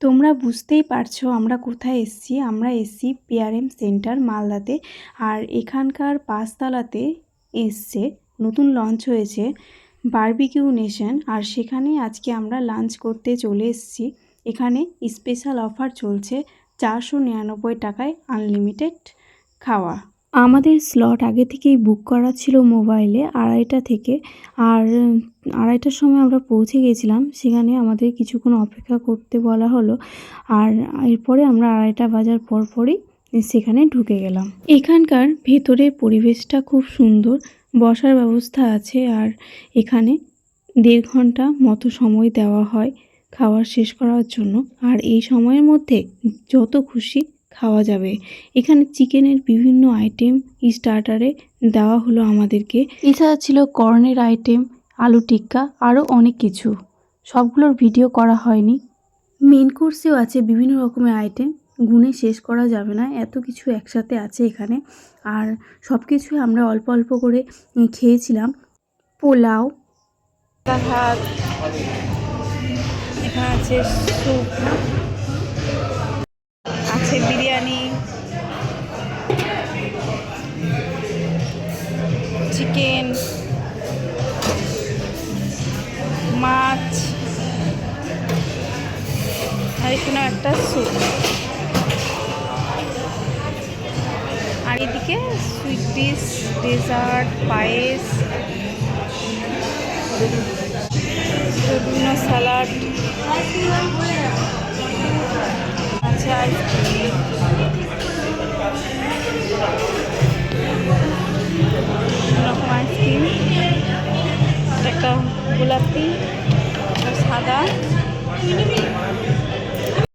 তোমরা বুঝতেই পারছো আমরা কোথায় এসেছি। আমরা এসেছি পিআরএম সেন্টার মালদাতে। আর এখানকার পাঁচতলাতে এসছে নতুন লঞ্চ হয়েছে বারবিকিউ নেশন। আর সেখানে আজকে আমরা লাঞ্চ করতে চলে এসেছি। এখানে স্পেশাল অফার চলছে, 499 টাকায় আনলিমিটেড খাওয়া। আমাদের স্লট আগে থেকেই বুক করা ছিল মোবাইলে 2:30 থেকে। আর 2:30টার সময় আমরা পৌঁছে গেছিলাম। সেখানে আমাদের কিছুক্ষণ অপেক্ষা করতে বলা হলো। আর এরপরে আমরা 2:30 বাজার পরপরই সেখানে ঢুকে গেলাম। এখানকার ভেতরের পরিবেশটা খুব সুন্দর, বসার ব্যবস্থা আছে। আর এখানে 1.5 ঘন্টা মতো সময় দেওয়া হয় খাবার শেষ করার জন্য। আর এই সময়ের মধ্যে যত খুশি খাওয়া যাবে। এখানে চিকেনের বিভিন্ন আইটেম স্টার্টারে দেওয়া হলো আমাদেরকে। এছাড়া ছিল কর্নের আইটেম, আলু টিক্কা, আরও অনেক কিছু। সবগুলোর ভিডিও করা হয়নি। মেন কোর্সেও আছে বিভিন্ন রকমের আইটেম, গুণে শেষ করা যাবে না, এত কিছু একসাথে আছে এখানে। আর সব কিছুই আমরা অল্প অল্প করে খেয়েছিলাম। পোলাও, ভাত, এখানে আছে স্যুপ, আছে বিরিয়ানি, চিকেন, মাছ, আর এখানে একটা স্যুপ। আর এদিকে সুইট ডিশ, ডেজার্ট, পায়েস, বিভিন্ন স্যালাড আছে, আইসক্রিম, রকম আইসক্রিম, একটা গোলাপি, সাদা,